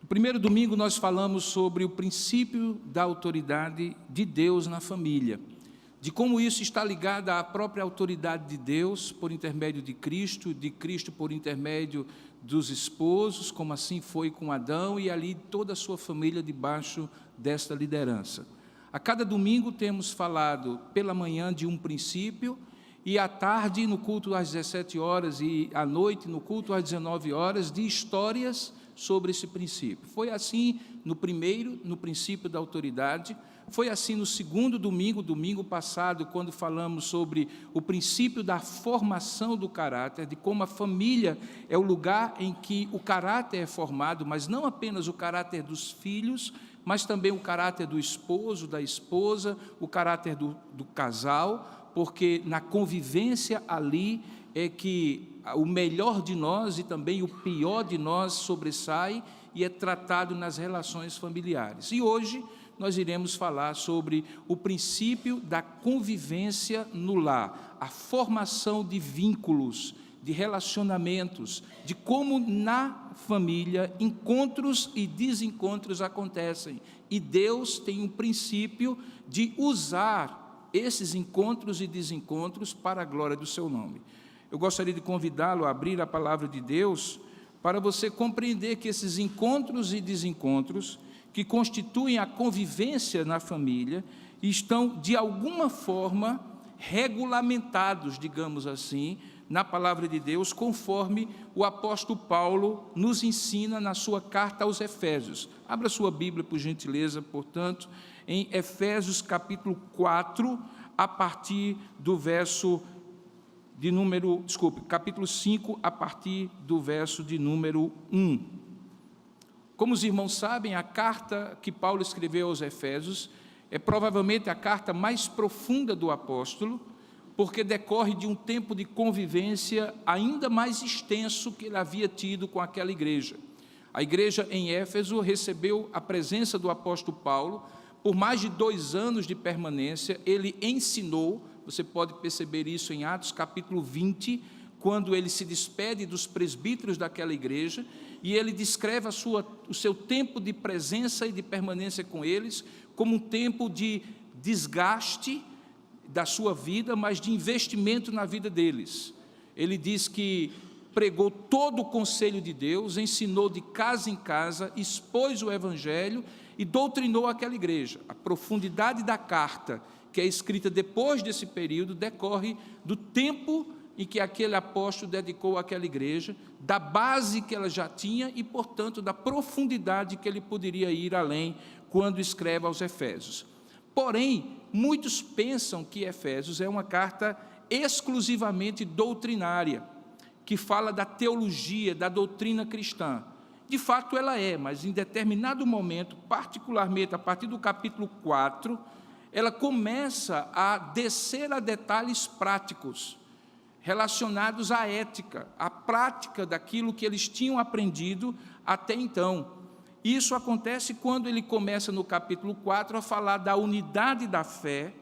No primeiro domingo nós falamos sobre o princípio da autoridade de Deus na família, de como isso está ligado à própria autoridade de Deus por intermédio de Cristo por intermédio dos esposos, como assim foi com Adão, e ali toda a sua família debaixo desta liderança. A cada domingo temos falado pela manhã de um princípio, e à tarde, no culto às 17 horas, e à noite, no culto às 19 horas, de histórias sobre esse princípio. Foi assim no primeiro, no princípio da autoridade, foi assim no segundo domingo, domingo passado, quando falamos sobre o princípio da formação do caráter, de como a família é o lugar em que o caráter é formado, mas não apenas o caráter dos filhos, mas também o caráter do esposo, da esposa, o caráter do casal, porque na convivência ali é que o melhor de nós e também o pior de nós sobressai e é tratado nas relações familiares. E hoje nós iremos falar sobre o princípio da convivência no lar, a formação de vínculos, de relacionamentos, de como na família encontros e desencontros acontecem. E Deus tem um princípio de usar esses encontros e desencontros para a glória do seu nome. Eu gostaria de convidá-lo a abrir a palavra de Deus para você compreender que esses encontros e desencontros que constituem a convivência na família estão, de alguma forma, regulamentados, digamos assim, na palavra de Deus, conforme o apóstolo Paulo nos ensina na sua carta aos Efésios. Abra sua Bíblia, por gentileza, portanto, em Efésios capítulo 4, a partir do verso de número, capítulo 5, a partir do verso de número 1. Como os irmãos sabem, a carta que Paulo escreveu aos Efésios é provavelmente a carta mais profunda do apóstolo, porque decorre de um tempo de convivência ainda mais extenso que ele havia tido com aquela igreja. A igreja em Éfeso recebeu a presença do apóstolo Paulo por mais de 2 anos de permanência. Ele ensinou, você pode perceber isso em Atos capítulo 20, quando ele se despede dos presbíteros daquela igreja, e ele descreve o seu tempo de presença e de permanência com eles como um tempo de desgaste da sua vida, mas de investimento na vida deles. Ele diz que pregou todo o conselho de Deus, ensinou de casa em casa, expôs o evangelho e doutrinou aquela igreja. A profundidade da carta, que é escrita depois desse período, decorre do tempo em que aquele apóstolo dedicou àquela igreja, da base que ela já tinha e, portanto, da profundidade que ele poderia ir além quando escreve aos Efésios. Porém, muitos pensam que Efésios é uma carta exclusivamente doutrinária, que fala da teologia, da doutrina cristã. De fato ela é, mas em determinado momento, particularmente a partir do capítulo 4, ela começa a descer a detalhes práticos, relacionados à ética, à prática daquilo que eles tinham aprendido até então. Isso acontece quando ele começa no capítulo 4 a falar da unidade da fé,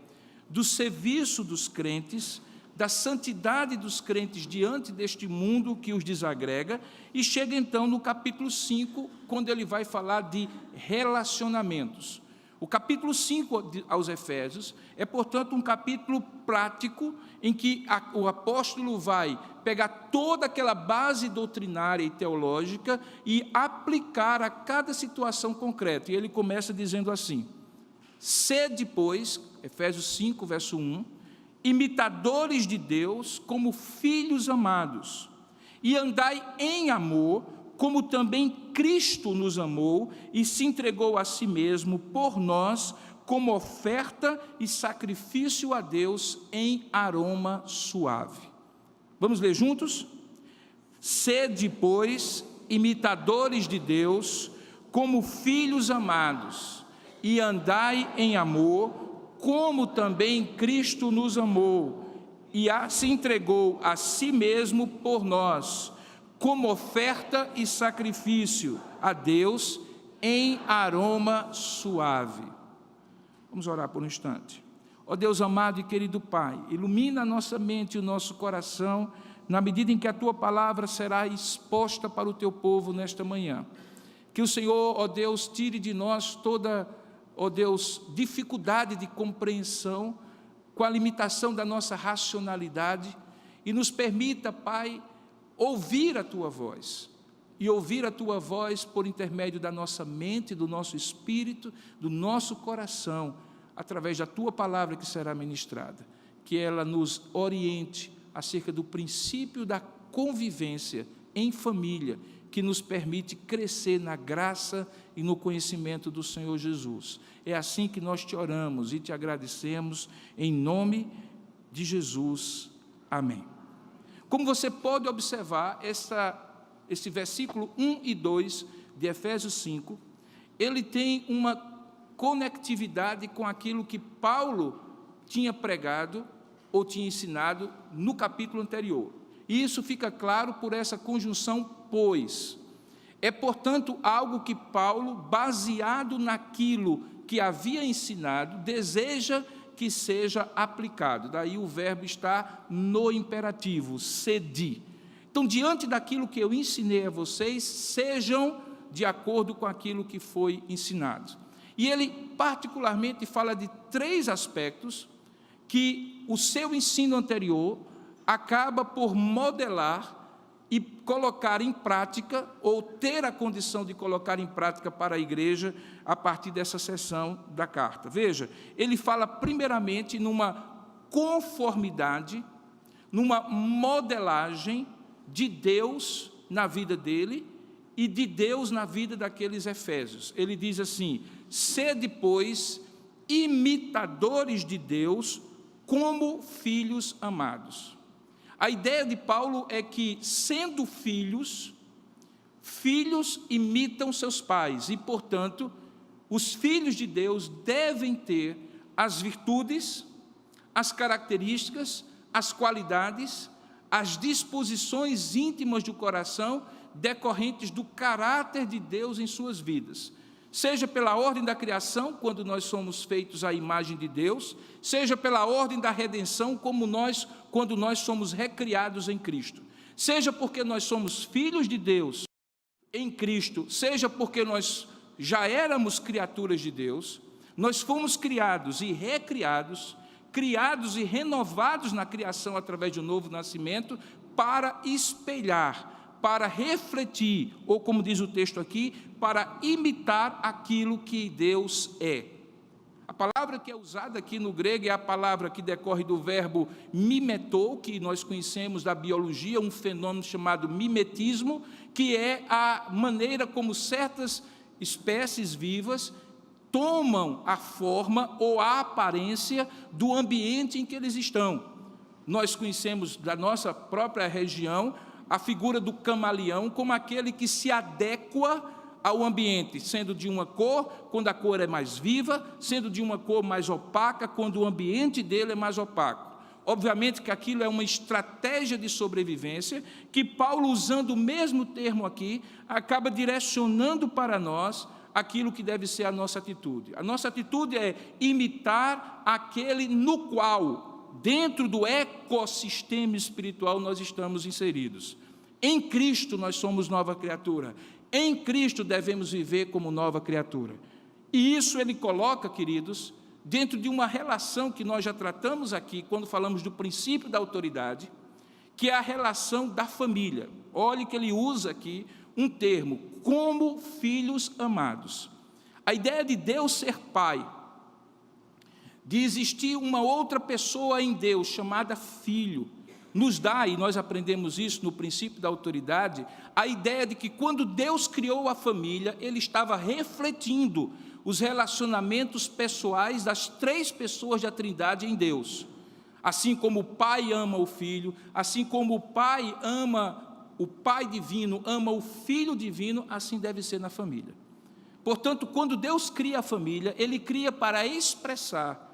do serviço dos crentes, da santidade dos crentes diante deste mundo que os desagrega, e chega então no capítulo 5, quando ele vai falar de relacionamentos. O capítulo 5 aos Efésios é, portanto, um capítulo prático em que o apóstolo vai pegar toda aquela base doutrinária e teológica e aplicar a cada situação concreta. E ele começa dizendo assim: sede, pois, Efésios 5, verso 1, imitadores de Deus como filhos amados, e andai em amor, como também Cristo nos amou e se entregou a si mesmo por nós, como oferta e sacrifício a Deus em aroma suave. Vamos ler juntos? Sede, pois, imitadores de Deus, como filhos amados, e andai em amor, como também Cristo nos amou e se entregou a si mesmo por nós, como oferta e sacrifício a Deus em aroma suave. Vamos orar por um instante. Ó Deus amado e querido Pai, ilumina a nossa mente e o nosso coração, na medida em que a Tua palavra será exposta para o Teu povo nesta manhã. Que o Senhor, ó Deus, tire de nós toda, ó Deus, dificuldade de compreensão com a limitação da nossa racionalidade e nos permita, Pai, ouvir a Tua voz. E ouvir a Tua voz por intermédio da nossa mente, do nosso espírito, do nosso coração, através da Tua palavra que será ministrada. Que ela nos oriente acerca do princípio da convivência em família, que nos permite crescer na graça e no conhecimento do Senhor Jesus. É assim que nós te oramos e te agradecemos, em nome de Jesus. Amém. Como você pode observar, esse versículo 1 e 2 de Efésios 5, ele tem uma conectividade com aquilo que Paulo tinha pregado ou tinha ensinado no capítulo anterior. E isso fica claro por essa conjunção pois. É, portanto, algo que Paulo, baseado naquilo que havia ensinado, deseja que seja aplicado. Daí o verbo está no imperativo, sede. Então, diante daquilo que eu ensinei a vocês, sejam de acordo com aquilo que foi ensinado. E ele particularmente fala de 3 aspectos que o seu ensino anterior acaba por modelar e colocar em prática, ou ter a condição de colocar em prática para a igreja, a partir dessa seção da carta. Veja, ele fala primeiramente numa conformidade, numa modelagem de Deus na vida dele e de Deus na vida daqueles efésios. Ele diz assim: sede, pois, imitadores de Deus como filhos amados. A ideia de Paulo é que, sendo filhos, filhos imitam seus pais e, portanto, os filhos de Deus devem ter as virtudes, as características, as qualidades, as disposições íntimas do coração decorrentes do caráter de Deus em suas vidas. Seja pela ordem da criação, quando nós somos feitos à imagem de Deus, seja pela ordem da redenção, quando nós somos recriados em Cristo. Seja porque nós somos filhos de Deus em Cristo, seja porque nós já éramos criaturas de Deus, nós fomos criados e recriados, criados e renovados na criação através de um novo nascimento, para espelhar, para refletir, ou como diz o texto aqui, para imitar aquilo que Deus é. A palavra que é usada aqui no grego é a palavra que decorre do verbo mimetou, que nós conhecemos da biologia, um fenômeno chamado mimetismo, que é a maneira como certas espécies vivas tomam a forma ou a aparência do ambiente em que eles estão. Nós conhecemos da nossa própria região a figura do camaleão como aquele que se adequa ao ambiente, sendo de uma cor, quando a cor é mais viva, sendo de uma cor mais opaca, quando o ambiente dele é mais opaco. Obviamente que aquilo é uma estratégia de sobrevivência, que Paulo, usando o mesmo termo aqui, acaba direcionando para nós aquilo que deve ser a nossa atitude. A nossa atitude é imitar aquele no qual, dentro do ecossistema espiritual, nós estamos inseridos. Em Cristo nós somos nova criatura. Em Cristo devemos viver como nova criatura. E isso ele coloca, queridos, dentro de uma relação que nós já tratamos aqui, quando falamos do princípio da autoridade, que é a relação da família. Olhe que ele usa aqui um termo, como filhos amados. A ideia de Deus ser pai, de existir uma outra pessoa em Deus, chamada filho, nos dá, e nós aprendemos isso no princípio da autoridade, a ideia de que quando Deus criou a família, Ele estava refletindo os relacionamentos pessoais das 3 pessoas da Trindade em Deus. Assim como o Pai ama o Filho, assim como o Pai divino ama o Filho divino, assim deve ser na família. Portanto, quando Deus cria a família, Ele cria para expressar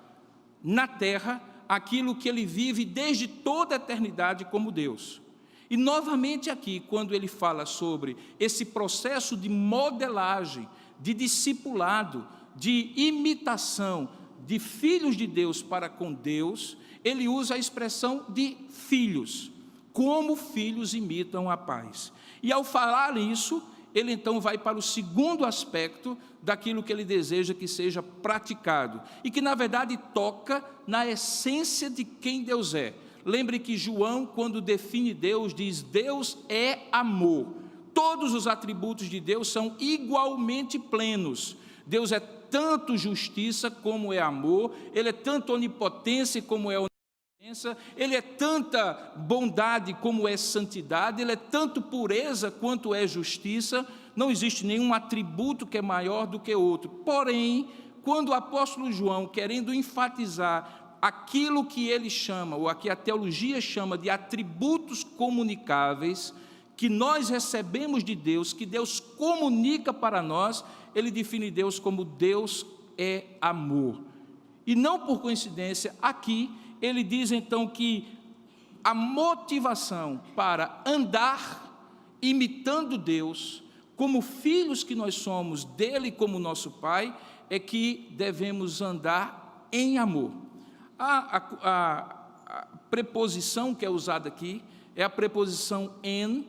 na terra aquilo que Ele vive desde toda a eternidade como Deus. E novamente aqui, quando ele fala sobre esse processo de modelagem, de discipulado, de imitação de filhos de Deus para com Deus, ele usa a expressão de filhos, como filhos imitam a pais. E ao falar isso, ele então vai para o segundo aspecto daquilo que ele deseja que seja praticado, e que na verdade toca na essência de quem Deus é. Lembre que João, quando define Deus, diz: Deus é amor. Todos os atributos de Deus são igualmente plenos. Deus é tanto justiça como é amor, Ele é tanto onipotência como é onipotência, Ele é tanta bondade como é santidade, Ele é tanto pureza quanto é justiça. Não existe nenhum atributo que é maior do que outro. Porém, quando o apóstolo João, querendo enfatizar aquilo que ele chama, ou aqui a teologia chama de atributos comunicáveis, que nós recebemos de Deus, que Deus comunica para nós, ele define Deus como Deus é amor. E não por coincidência, aqui ele diz então que a motivação para andar imitando Deus, como filhos que nós somos dele como nosso Pai, é que devemos andar em amor. A preposição que é usada aqui é a preposição en,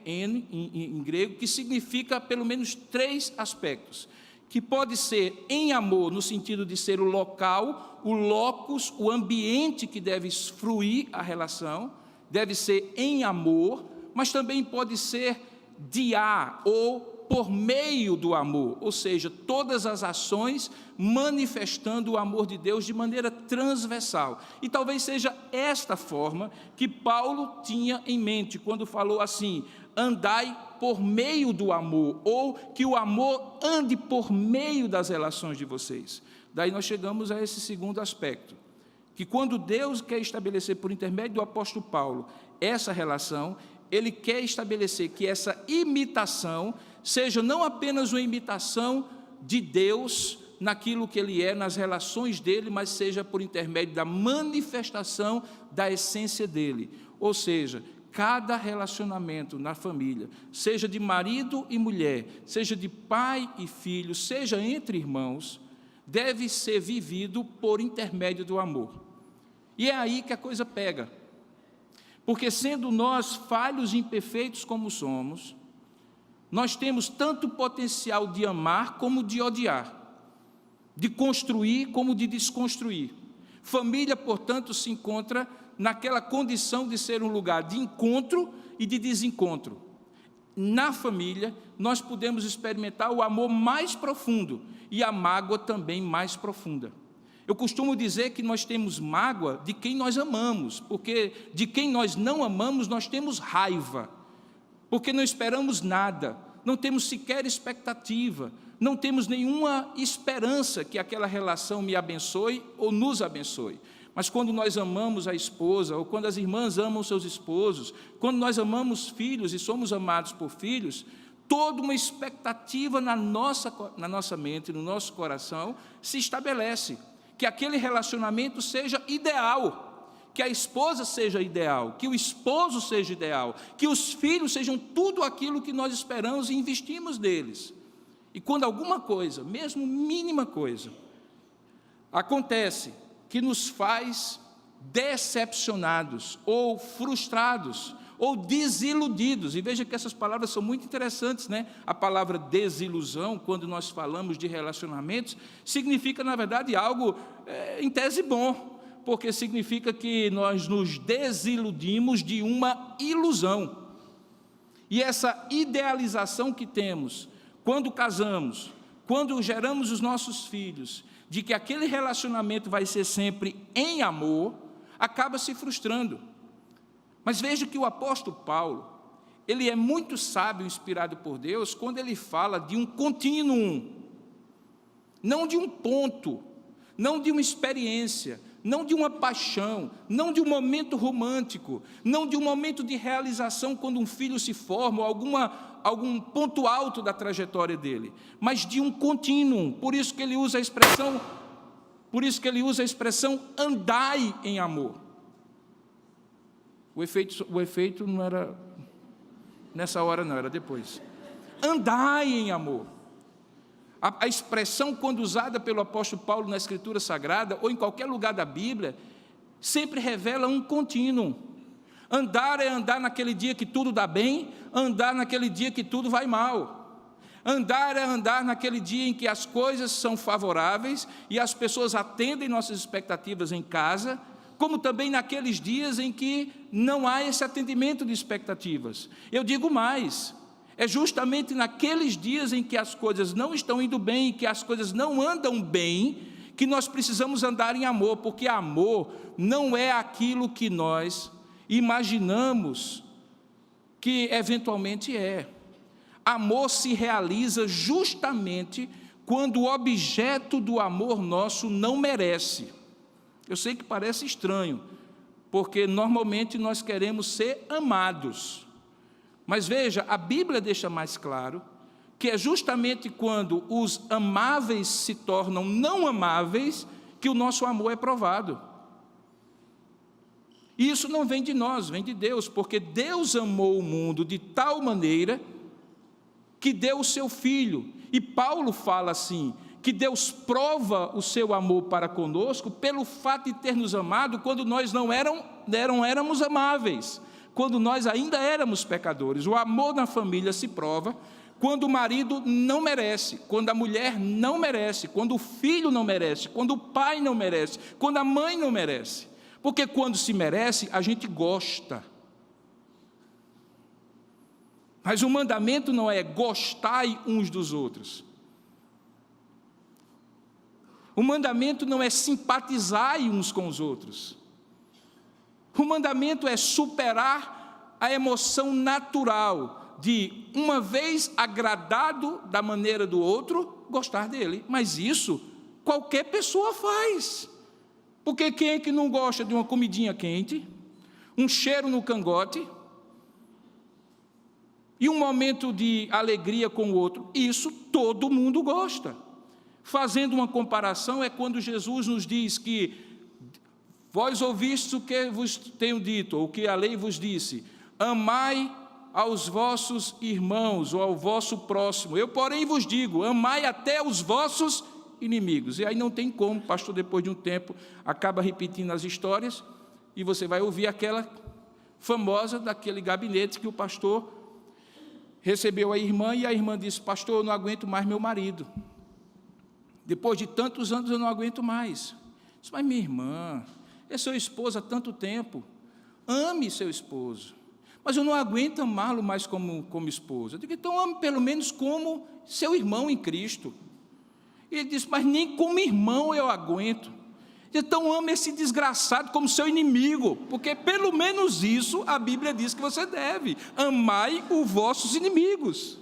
em grego, que significa pelo menos 3 aspectos, que pode ser em amor, no sentido de ser o local, o locus, o ambiente que deve fruir a relação, deve ser em amor, mas também pode ser diá, ou por meio do amor, ou seja, todas as ações manifestando o amor de Deus de maneira transversal. E talvez seja esta forma que Paulo tinha em mente quando falou assim: andai por meio do amor, ou que o amor ande por meio das relações de vocês. Daí nós chegamos a esse segundo aspecto, que quando Deus quer estabelecer por intermédio do apóstolo Paulo essa relação, ele quer estabelecer que essa imitação seja não apenas uma imitação de Deus naquilo que Ele é, nas relações dEle, mas seja por intermédio da manifestação da essência dEle. Ou seja, cada relacionamento na família, seja de marido e mulher, seja de pai e filho, seja entre irmãos, deve ser vivido por intermédio do amor. E é aí que a coisa pega. Porque sendo nós falhos e imperfeitos como somos, nós temos tanto potencial de amar como de odiar, de construir como de desconstruir. Família, portanto, se encontra naquela condição de ser um lugar de encontro e de desencontro. Na família, nós podemos experimentar o amor mais profundo e a mágoa também mais profunda. Eu costumo dizer que nós temos mágoa de quem nós amamos, porque de quem nós não amamos, nós temos raiva, porque não esperamos nada, não temos sequer expectativa, não temos nenhuma esperança que aquela relação me abençoe ou nos abençoe. Mas quando nós amamos a esposa, ou quando as irmãs amam seus esposos, quando nós amamos filhos e somos amados por filhos, toda uma expectativa na nossa mente, no nosso coração, se estabelece. Que aquele relacionamento seja ideal, que a esposa seja ideal, que o esposo seja ideal, que os filhos sejam tudo aquilo que nós esperamos e investimos neles. E quando alguma coisa, mesmo mínima coisa, acontece que nos faz decepcionados, ou frustrados, ou desiludidos, e veja que essas palavras são muito interessantes, né? A palavra desilusão, quando nós falamos de relacionamentos, significa, na verdade, algo em tese bom, porque significa que nós nos desiludimos de uma ilusão. E essa idealização que temos, quando casamos, quando geramos os nossos filhos, de que aquele relacionamento vai ser sempre em amor, acaba se frustrando. Mas veja que o apóstolo Paulo, ele é muito sábio, inspirado por Deus, quando ele fala de um contínuo, não de um ponto, não de uma experiência, não de uma paixão, não de um momento romântico, não de um momento de realização quando um filho se forma, ou algum ponto alto da trajetória dele, mas de um contínuo. Por isso que ele usa a expressão andai em amor. O efeito não era nessa hora, não, era depois. Andai em amor. A expressão, quando usada pelo apóstolo Paulo na Escritura Sagrada, ou em qualquer lugar da Bíblia, sempre revela um contínuo. Andar é andar naquele dia que tudo dá bem, andar naquele dia que tudo vai mal. Andar é andar naquele dia em que as coisas são favoráveis e as pessoas atendem nossas expectativas em casa, como também naqueles dias em que não há esse atendimento de expectativas. Eu digo mais, é justamente naqueles dias em que as coisas não estão indo bem, que as coisas não andam bem, que nós precisamos andar em amor, porque amor não é aquilo que nós imaginamos que eventualmente é. Amor se realiza justamente quando o objeto do amor nosso não merece. Eu sei que parece estranho, porque normalmente nós queremos ser amados. Mas veja, a Bíblia deixa mais claro que é justamente quando os amáveis se tornam não amáveis que o nosso amor é provado. E isso não vem de nós, vem de Deus, porque Deus amou o mundo de tal maneira que deu o seu Filho. E Paulo fala assim, que Deus prova o seu amor para conosco pelo fato de ter nos amado quando nós não éramos amáveis, quando nós ainda éramos pecadores. O amor na família se prova quando o marido não merece, quando a mulher não merece, quando o filho não merece, quando o pai não merece, quando a mãe não merece. Porque quando se merece, a gente gosta. Mas o mandamento não é gostai uns dos outros. O mandamento não é simpatizai uns com os outros. O mandamento é superar a emoção natural de, uma vez agradado da maneira do outro, gostar dele. Mas isso qualquer pessoa faz. Porque quem é que não gosta de uma comidinha quente, um cheiro no cangote, e um momento de alegria com o outro? Isso todo mundo gosta. Fazendo uma comparação, é quando Jesus nos diz que vós ouvistes o que vos tenho dito, ou o que a lei vos disse, amai aos vossos irmãos, ou ao vosso próximo. Eu, porém, vos digo, amai até os vossos inimigos. E aí não tem como, o pastor, depois de um tempo, acaba repetindo as histórias, e você vai ouvir aquela famosa daquele gabinete que o pastor recebeu a irmã, e a irmã disse, pastor, eu não aguento mais meu marido. Depois de tantos anos eu não aguento mais. Eu disse, mas minha irmã, é seu esposo há tanto tempo, ame seu esposo. Mas eu não aguento amá-lo mais como esposo. Eu digo, então ame pelo menos como seu irmão em Cristo. E ele disse, mas nem como irmão eu aguento. Então ame esse desgraçado como seu inimigo, porque pelo menos isso a Bíblia diz que você deve. Amai os vossos inimigos.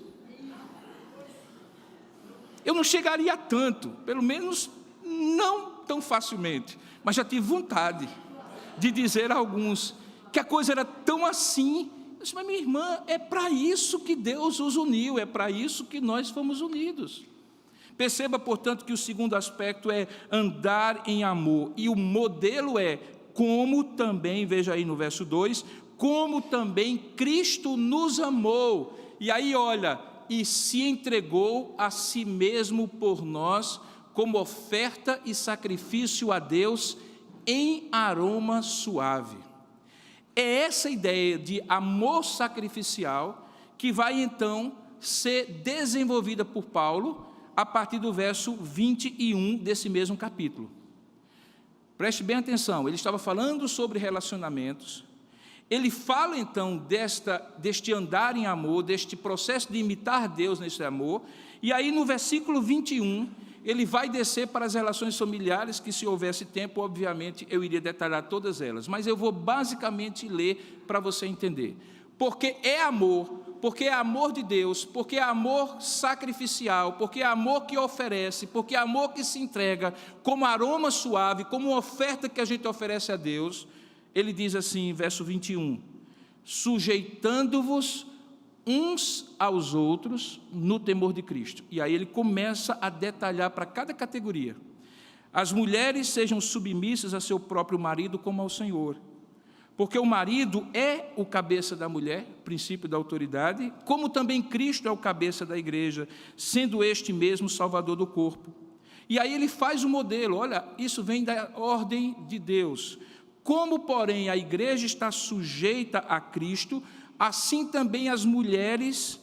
Eu não chegaria a tanto, pelo menos não tão facilmente, mas já tive vontade de dizer a alguns que a coisa era tão assim. Eu disse, mas minha irmã, é para isso que Deus os uniu, é para isso que nós fomos unidos. Perceba, portanto, que o segundo aspecto é andar em amor, e o modelo é como também, veja aí no verso 2, como também Cristo nos amou. E aí olha, e se entregou a si mesmo por nós, como oferta e sacrifício a Deus em aroma suave. É essa ideia de amor sacrificial que vai então ser desenvolvida por Paulo a partir do verso 21 desse mesmo capítulo. Preste bem atenção, ele estava falando sobre relacionamentos. Ele fala então deste andar em amor, deste processo de imitar Deus nesse amor, e aí no versículo 21, ele vai descer para as relações familiares, que se houvesse tempo, obviamente, eu iria detalhar todas elas, mas eu vou basicamente ler para você entender. Porque é amor de Deus, porque é amor sacrificial, porque é amor que oferece, porque é amor que se entrega como aroma suave, como uma oferta que a gente oferece a Deus. Ele diz assim, verso 21, sujeitando-vos uns aos outros no temor de Cristo. E aí ele começa a detalhar para cada categoria. As mulheres sejam submissas a seu próprio marido como ao Senhor, porque o marido é o cabeça da mulher, princípio da autoridade, como também Cristo é o cabeça da igreja, sendo este mesmo salvador do corpo. E aí ele faz o modelo, olha, isso vem da ordem de Deus. Como, porém, a igreja está sujeita a Cristo, assim também as mulheres,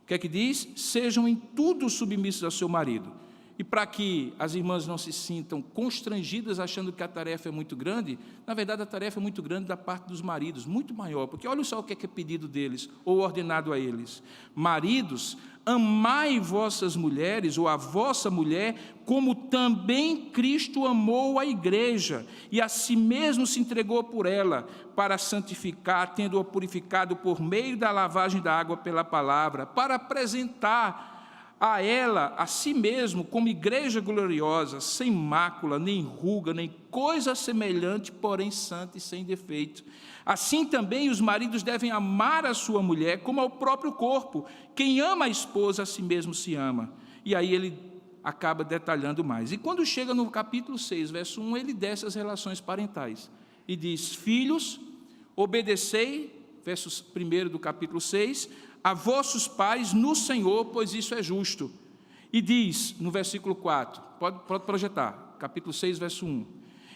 o que é que diz? Sejam em tudo submissas ao seu marido. E para que as irmãs não se sintam constrangidas achando que a tarefa é muito grande, na verdade a tarefa é muito grande da parte dos maridos, muito maior, porque olha só o que é pedido deles, ou ordenado a eles. Maridos, amai vossas mulheres, ou a vossa mulher, como também Cristo amou a igreja, e a si mesmo se entregou por ela, para santificar, tendo-a purificado por meio da lavagem da água pela palavra, para apresentar a ela, a si mesmo, como igreja gloriosa, sem mácula, nem ruga, nem coisa semelhante, porém santa e sem defeito. Assim também os maridos devem amar a sua mulher como ao próprio corpo. Quem ama a esposa, a si mesmo se ama. E aí ele acaba detalhando mais. E quando chega no capítulo 6, verso 1, ele desce as relações parentais. E diz, filhos, obedecei, verso 1 do capítulo 6, a vossos pais no Senhor, pois isso é justo. E diz, no versículo 4, pode projetar, capítulo 6, verso 1.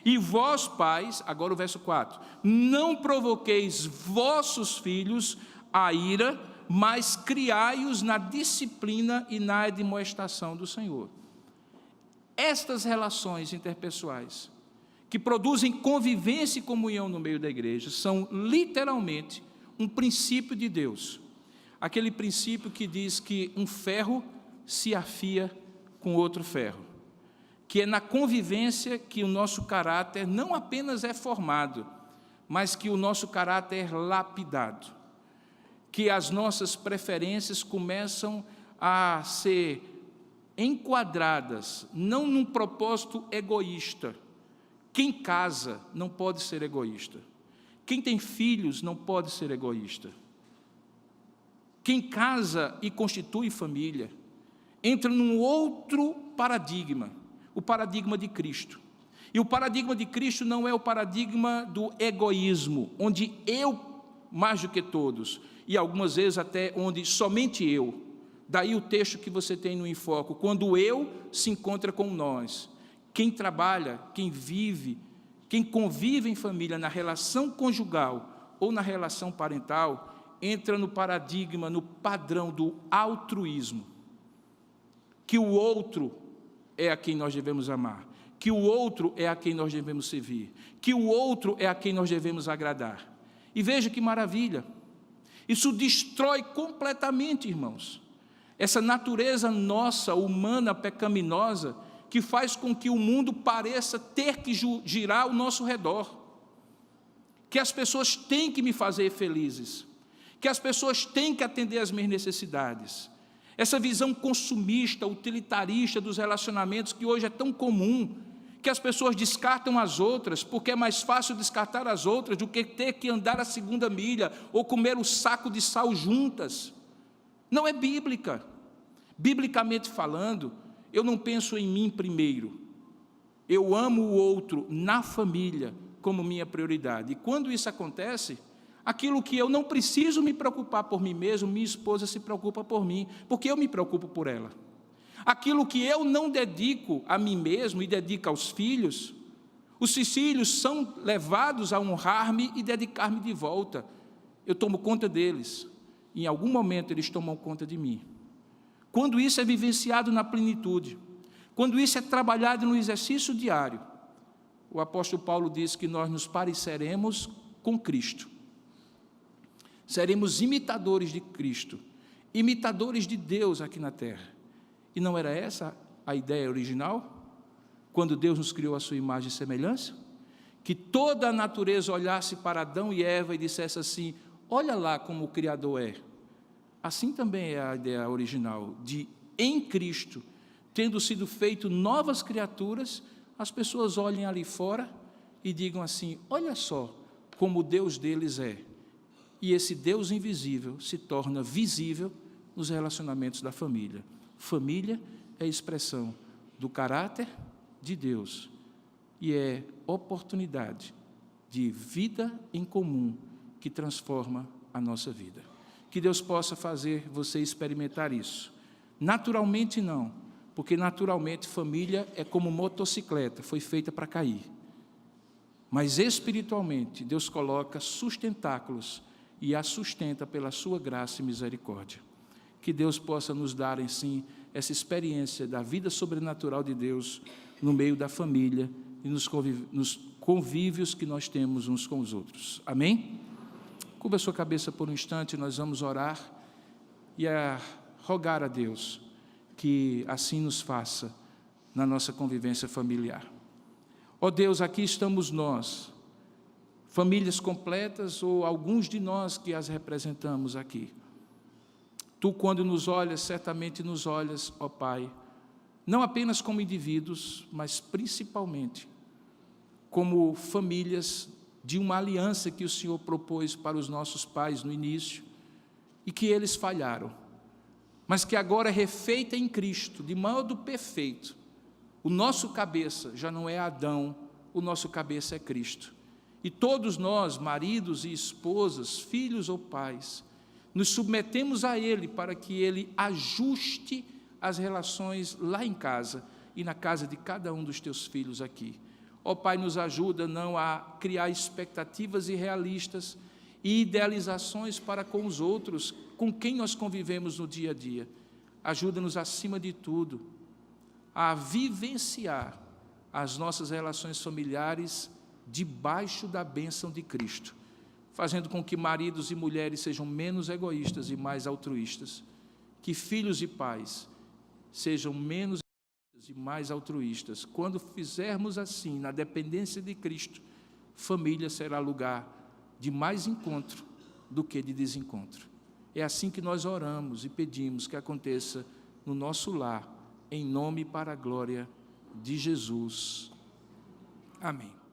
E vós, pais, agora o verso 4, não provoqueis vossos filhos a ira, mas criai-os na disciplina e na admoestação do Senhor. Estas relações interpessoais, que produzem convivência e comunhão no meio da igreja, são literalmente um princípio de Deus. Aquele princípio que diz que um ferro se afia com outro ferro, que é na convivência que o nosso caráter não apenas é formado, mas que o nosso caráter é lapidado, que as nossas preferências começam a ser enquadradas, não num propósito egoísta. Quem casa não pode ser egoísta. Quem tem filhos não pode ser egoísta. Quem casa e constitui família, entra num outro paradigma, o paradigma de Cristo. E o paradigma de Cristo não é o paradigma do egoísmo, onde eu mais do que todos, e algumas vezes até onde somente eu. Daí o texto que você tem no Enfoco, quando o eu se encontra com nós. Quem trabalha, quem vive, quem convive em família, na relação conjugal ou na relação parental, entra no paradigma, no padrão do altruísmo, que o outro é a quem nós devemos amar, que o outro é a quem nós devemos servir, que o outro é a quem nós devemos agradar. E veja que maravilha, isso destrói completamente, irmãos, essa natureza nossa, humana, pecaminosa, que faz com que o mundo pareça ter que girar ao nosso redor, que as pessoas têm que me fazer felizes, que as pessoas têm que atender às minhas necessidades. Essa visão consumista, utilitarista dos relacionamentos que hoje é tão comum, que as pessoas descartam as outras, porque é mais fácil descartar as outras do que ter que andar a segunda milha ou comer o saco de sal juntas. Não é bíblica. Biblicamente falando, eu não penso em mim primeiro. Eu amo o outro na família como minha prioridade. E quando isso acontece, aquilo que eu não preciso me preocupar por mim mesmo, minha esposa se preocupa por mim, porque eu me preocupo por ela. Aquilo que eu não dedico a mim mesmo e dedico aos filhos, os filhos são levados a honrar-me e dedicar-me de volta. Eu tomo conta deles. Em algum momento eles tomam conta de mim. Quando isso é vivenciado na plenitude, quando isso é trabalhado no exercício diário, o apóstolo Paulo diz que nós nos pareceremos com Cristo. Seremos imitadores de Cristo, imitadores de Deus aqui na terra. E não era essa a ideia original? Quando Deus nos criou a sua imagem e semelhança? Que toda a natureza olhasse para Adão e Eva e dissesse assim, olha lá como o Criador é. Assim também é a ideia original, de em Cristo, tendo sido feito novas criaturas, as pessoas olhem ali fora e digam assim, olha só como o Deus deles é. E esse Deus invisível se torna visível nos relacionamentos da família. Família é a expressão do caráter de Deus e é oportunidade de vida em comum que transforma a nossa vida. Que Deus possa fazer você experimentar isso. Naturalmente não, porque naturalmente família é como motocicleta, foi feita para cair. mas espiritualmente Deus coloca sustentáculos e a sustenta pela sua graça e misericórdia. Que Deus possa nos dar, assim, essa experiência da vida sobrenatural de Deus no meio da família e nos convívios que nós temos uns com os outros. Amém? Curva a sua cabeça por um instante, nós vamos orar e rogar a Deus que assim nos faça na nossa convivência familiar. Ó Deus, aqui estamos nós, famílias completas ou alguns de nós que as representamos aqui. Tu, quando nos olhas, certamente nos olhas, ó Pai, não apenas como indivíduos, mas principalmente como famílias de uma aliança que o Senhor propôs para os nossos pais no início e que eles falharam, mas que agora é refeita em Cristo, de modo perfeito. O nosso cabeça já não é Adão, o nosso cabeça é Cristo. E todos nós, maridos e esposas, filhos ou pais, nos submetemos a Ele para que Ele ajuste as relações lá em casa e na casa de cada um dos teus filhos aqui. Ó Pai, nos ajuda não a criar expectativas irrealistas e idealizações para com os outros, com quem nós convivemos no dia a dia. Ajuda-nos, acima de tudo, a vivenciar as nossas relações familiares debaixo da bênção de Cristo, fazendo com que maridos e mulheres sejam menos egoístas e mais altruístas, que filhos e pais sejam menos egoístas e mais altruístas. Quando fizermos assim, na dependência de Cristo, família será lugar de mais encontro do que de desencontro. É assim que nós oramos e pedimos que aconteça no nosso lar, em nome e para a glória de Jesus. Amém.